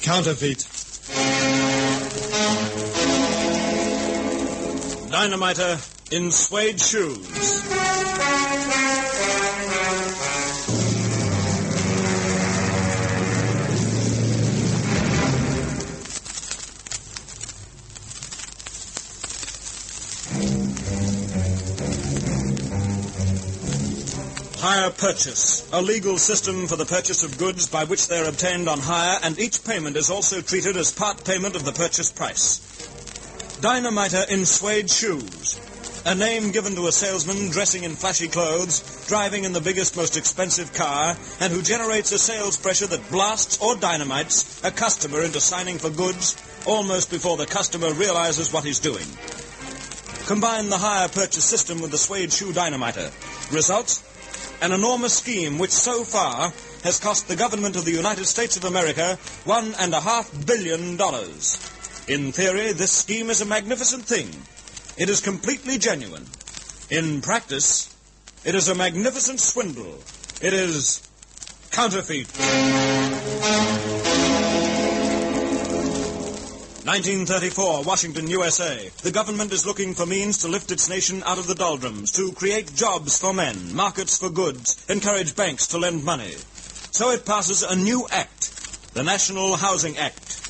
Counterfeit. Dynamiter in suede shoes. Hire purchase, a legal system for the purchase of goods by which they are obtained on hire, and each payment is also treated as part payment of the purchase price. Dynamiter in suede shoes, a name given to a salesman dressing in flashy clothes, driving in the biggest, most expensive car, and who generates a sales pressure that blasts or dynamites a customer into signing for goods almost before the customer realizes what he's doing. Combine the hire purchase system with the suede shoe dynamiter. Result? An enormous scheme which so far has cost the government of the United States of America $1.5 billion. In theory, this scheme is a magnificent thing. It is completely genuine. In practice, it is a magnificent swindle. It is counterfeit. 1934, Washington, USA. The government is looking for means to lift its nation out of the doldrums, to create jobs for men, markets for goods, encourage banks to lend money. So it passes a new act, the National Housing Act.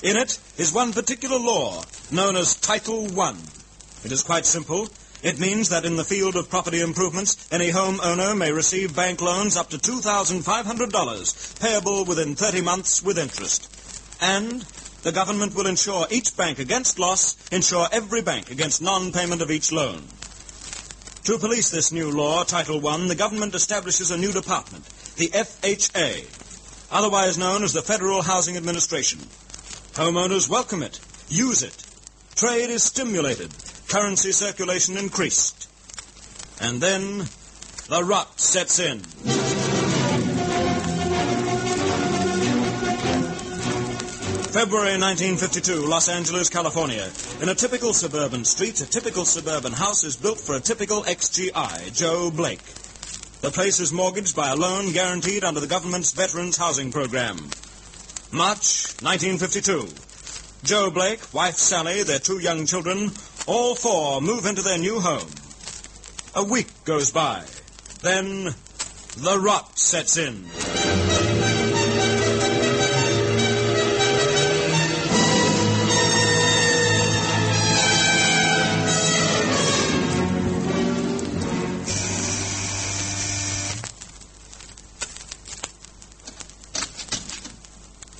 In it is one particular law, known as Title I. It is quite simple. It means that in the field of property improvements, any homeowner may receive bank loans up to $2,500, payable within 30 months with interest. And the government will insure each bank against loss, insure every bank against non-payment of each loan. To police this new law, Title I, the government establishes a new department, the FHA, otherwise known as the Federal Housing Administration. Homeowners welcome it, use it. Trade is stimulated, currency circulation increased. And then the rot sets in. February 1952, Los Angeles, California. In a typical suburban street, a typical suburban house is built for a typical XGI, Joe Blake. The place is mortgaged by a loan guaranteed under the government's Veterans Housing Program. March 1952. Joe Blake, wife Sally, their 2 young children, all 4 move into their new home. A week goes by. Then the rot sets in.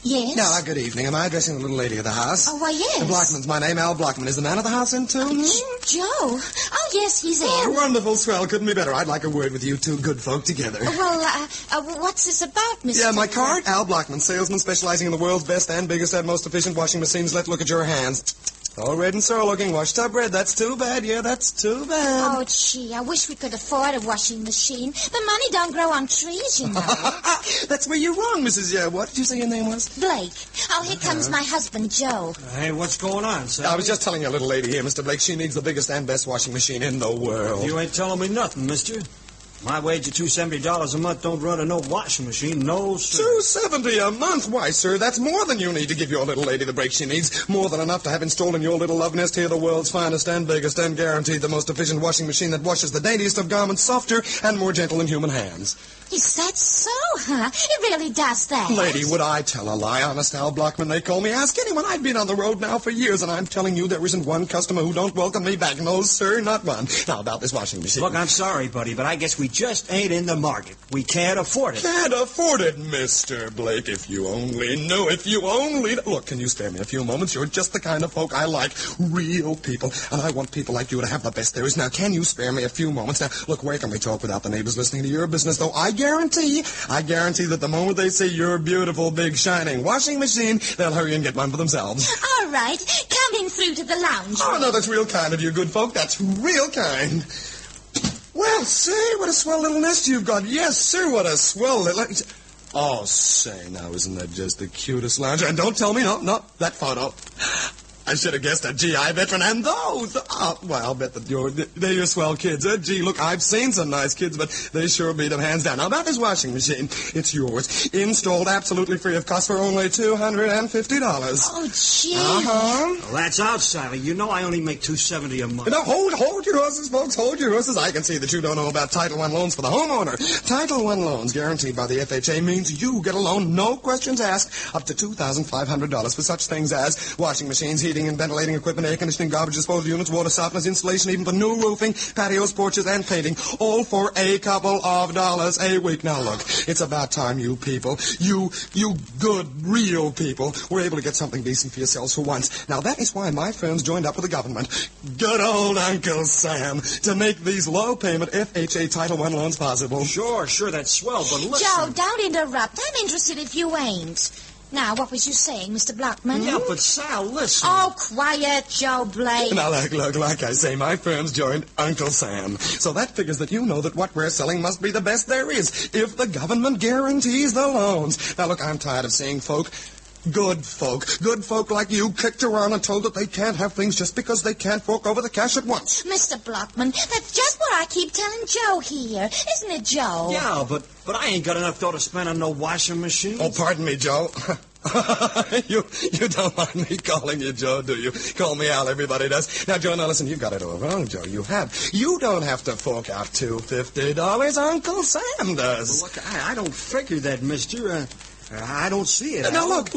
Yes? Now, good evening. Am I addressing the little lady of the house? Oh, why, yes. Blackman's my name, Al Blackman. Is the man of the house in, too? Joe. Oh, yes, he's in. Oh, wonderful, swell. Couldn't be better. I'd like a word with you 2 good folk together. Well, what's this about, Mr. Yeah, my card? Al Blackman, salesman specializing in the world's best and biggest and most efficient washing machines. Let's look at your hands. All red and sore looking. Washed up red. That's too bad. Yeah, that's too bad. Oh, gee, I wish we could afford a washing machine. The money don't grow on trees, you know. That's where you're wrong, Mrs. What did you say your name was? Blake. Oh, here comes my husband, Joe. Hey, what's going on, Sally? I was just telling your little lady here, Mr. Blake, she needs the biggest and best washing machine in the world. You ain't telling me nothing, mister. My wage of $270 a month don't run a no washing machine, no, sir. $270 a month? Why, sir, that's more than you need to give your little lady the break she needs. More than enough to have installed in your little love nest here the world's finest and biggest and guaranteed the most efficient washing machine that washes the daintiest of garments softer and more gentle than human hands. Is that so, huh? It really does that. Lady, would I tell a lie? Honest Al Blackman, they call me. Ask anyone. I've been on the road now for years, and I'm telling you there isn't one customer who don't welcome me back. No, sir, not one. Now, about this washing machine. Look, I'm sorry, buddy, but I guess we just ain't in the market. We can't afford it. Can't afford it, Mr. Blake. If you only knew, if you only... Look, can you spare me a few moments? You're just the kind of folk I like. Real people. And I want people like you to have the best there is. Now, can you spare me a few moments? Now, look, where can we talk without the neighbors listening to your business, though? I guarantee that the moment they see your beautiful, big, shining washing machine, they'll hurry and get one for themselves. All right. Come in through to the lounge. Oh, no, that's real kind of you, good folk. That's real kind. Well, say, what a swell little nest you've got. Yes, sir, what a swell little... Oh, say, now, isn't that just the cutest lounge? And don't tell me, no, that photo. I should have guessed a GI veteran. And those, well, I'll bet that they're your swell kids. Gee, look, I've seen some nice kids, but they sure beat them hands down. Now, about this washing machine, it's yours. Installed absolutely free of cost for only $250. Oh, gee. Well, that's out, Sally. You know I only make $270 a month. Now, hold your horses, folks. Hold your horses. I can see that you don't know about Title I loans for the homeowner. Title I loans, guaranteed by the FHA, means you get a loan, no questions asked, up to $2,500 for such things as washing machines, heating and ventilating equipment, air conditioning, garbage disposal units, water softeners, installation, even for new roofing, patios, porches, and painting, all for a couple of dollars a week. Now, look, it's about time you people, you good, real people, were able to get something decent for yourselves for once. Now, that is why my firm's joined up with the government. Good old Uncle Sam, to make these low-payment FHA Title I loans possible. Sure, that's swell, but listen... Joe, don't interrupt. I'm interested if you ain't. Now, what was you saying, Mr. Blockman? Yeah, but Sal, listen. Oh, quiet, Joe Blake. Now, look, like I say, my firm's joined Uncle Sam. So that figures that you know that what we're selling must be the best there is, if the government guarantees the loans. Now, look, I'm tired of seeing good folk like you kicked around and told that they can't have things just because they can't fork over the cash at once. Mr. Blockman, that's just what I keep telling Joe here. Isn't it, Joe? Yeah, but I ain't got enough dough to spend on no washing machine. Oh, pardon me, Joe. You don't mind me calling you Joe, do you? Call me Al, everybody does. Now, Joe, now listen, you got it all wrong, Joe. You have. You don't have to fork out $250. Uncle Sam does. Well, look, I don't figure that, mister. I don't see it. Now, look.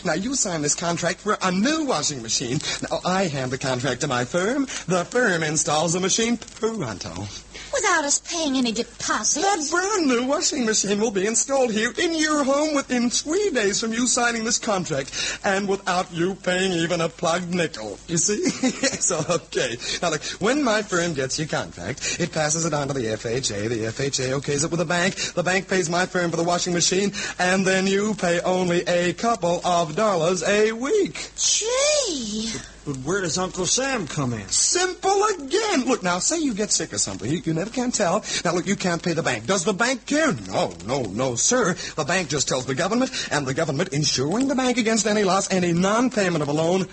Now, you signed this contract for a new washing machine. Now, I hand the contract to my firm. The firm installs the machine pronto. Without us paying any deposit. That brand new washing machine will be installed here in your home within 3 days from you signing this contract, and without you paying even a plugged nickel. You see? So, okay. Now, look, when my firm gets your contract, it passes it on to the FHA. The FHA okays it with the bank. The bank pays my firm for the washing machine, and then you pay only a couple of dollars a week. Gee. But where does Uncle Sam come in? Simple again. Look, now, say you get sick or something. You never can tell. Now, look, you can't pay the bank. Does the bank care? No, sir. The bank just tells the government, and the government, insuring the bank against any loss, any non-payment of a loan,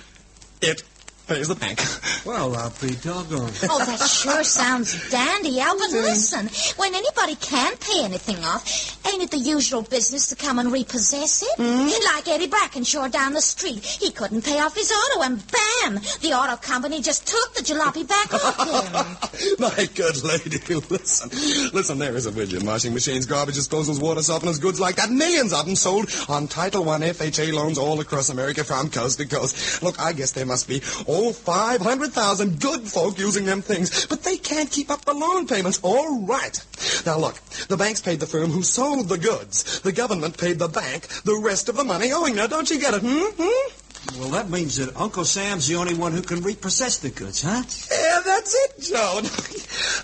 it pays the bank. Well, I'll be doggone. Oh, that sure sounds dandy, Al. But listen, when anybody can't pay anything off, ain't it the usual business to come and repossess it? Like Eddie Brackenshaw down the street. He couldn't pay off his auto, and bam! The auto company just took the jalopy back off him. My good lady, listen, there is a widget. Washing machines, garbage disposals, water softeners, goods like that. Millions of them sold on Title I FHA loans all across America from coast to coast. Look, I guess there must be 500,000 good folk using them things, but they can't keep up the loan payments. All right. Now, look, the banks paid the firm who sold the goods. The government paid the bank the rest of the money owing. Now, don't you get it, Well, that means that Uncle Sam's the only one who can repossess the goods, huh? Yeah, that's it, Joe.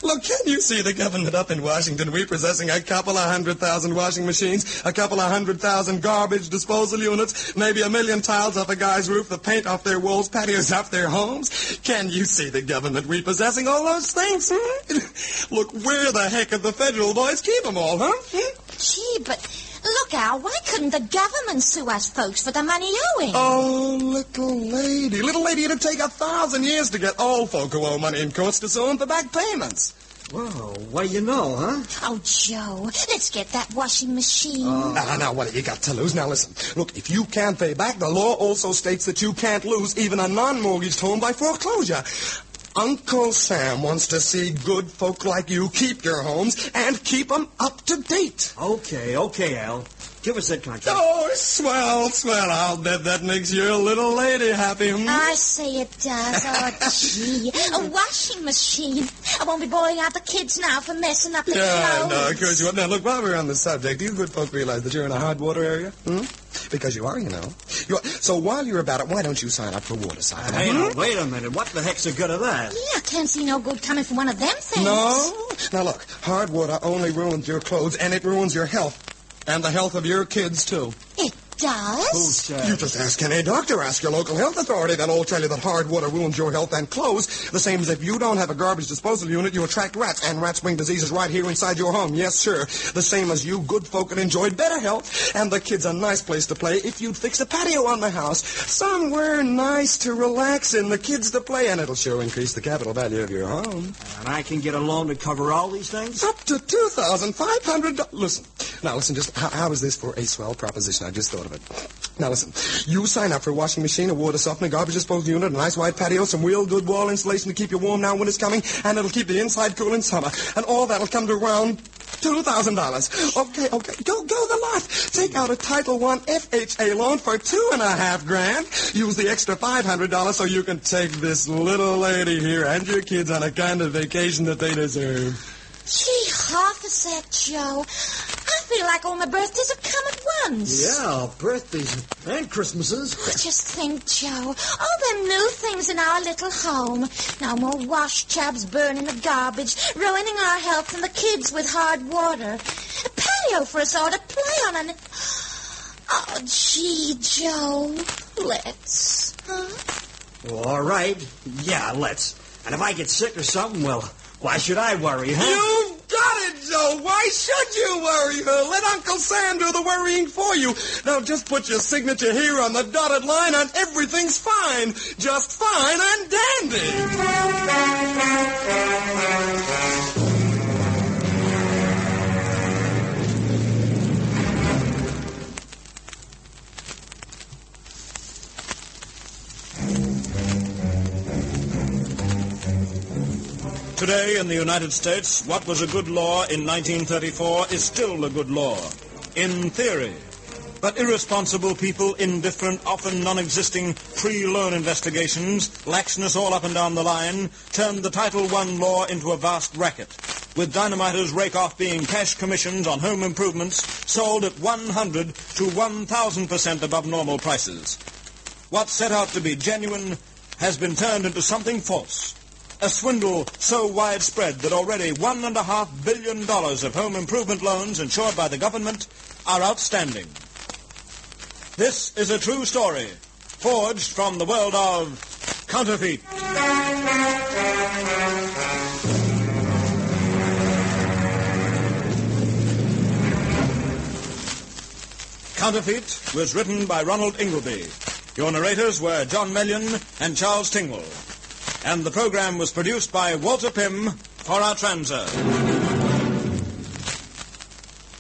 Look, can you see the government up in Washington repossessing a couple of 100,000 washing machines, a couple of 100,000 garbage disposal units, maybe 1 million tiles off a guy's roof, the paint off their walls, patios off their homes? Can you see the government repossessing all those things? Look, where the heck did the federal boys keep them all, Gee, but... Look, Al, why couldn't the government sue us folks for the money owing? Oh, little lady, it'd take 1,000 years to get all folk who owe money in courts to sue them for back payments. Well, what do you know, huh? Oh, Joe, let's get that washing machine. Now, what have you got to lose? Now, listen. Look, if you can't pay back, the law also states that you can't lose even a non-mortgaged home by foreclosure. Uncle Sam wants to see good folk like you keep your homes and keep them up to date. Okay, Al. Give us that contract. Oh, swell. I'll bet that makes your little lady happy. I say it does. Oh, gee. A washing machine. I won't be boiling out the kids now for messing up the clothes. No, of course you won't. Now, look, while we're on the subject, do you good folk realize that you're in a hard water area? Because you are, you know. So while you're about it, why don't you sign up for water softener? Hey, now, wait a minute. What the heck's the good of that? Yeah, I can't see no good coming from one of them things. No? Now, look, hard water only ruins your clothes, and it ruins your health. And the health of your kids, too. It does? You just ask any doctor. Ask your local health authority. They'll all tell you that hard water ruins your health and clothes. The same as if you don't have a garbage disposal unit, you attract rats, and rats bring diseases right here inside your home. Yes, sir. The same as you good folk that enjoyed better health, and the kids a nice place to play if you'd fix a patio on the house. Somewhere nice to relax in, the kids to play, and it'll sure increase the capital value of your home. And I can get a loan to cover all these things? Up to $2,500. Listen, just how is this for a swell proposition? I just thought of it. Now, listen, you sign up for a washing machine, a water softener, garbage disposal unit, a nice wide patio, some real good wall insulation to keep you warm now when it's coming, and it'll keep the inside cool in summer. And all that'll come to around $2,000. Okay, go the lot. Take out a Title I FHA loan for $2.5 grand. Use the extra $500 so you can take this little lady here and your kids on a kind of vacation that they deserve. Gee, half is that, Joe. I feel like all my birthdays have come at once. Yeah, birthdays and Christmases. Just think, Joe, all them new things in our little home. No more wash tubs burning the garbage, ruining our health and the kids with hard water. A patio for us all to play on and... Oh, gee, Joe, let's. Huh? Well, all right. Yeah, let's. And if I get sick or something, well, why should I worry, huh? You've got it, Joe. Why should you worry? Let Uncle Sam do the worrying for you. Now, just put your signature here on the dotted line and everything's fine. Just fine and dandy. Today in the United States, what was a good law in 1934 is still a good law, in theory. But irresponsible people, indifferent, often non-existing pre-loan investigations, laxness all up and down the line, turned the Title I law into a vast racket, with dynamiters rake-off being cash commissions on home improvements sold at 100 to 1,000% above normal prices. What set out to be genuine has been turned into something false. A swindle so widespread that already $1.5 billion of home improvement loans insured by the government are outstanding. This is a true story, forged from the world of Counterfeit. Counterfeit was written by Ronald Ingleby. Your narrators were John Mellion and Charles Tingwell. And the program was produced by Walter Pym for our Transer.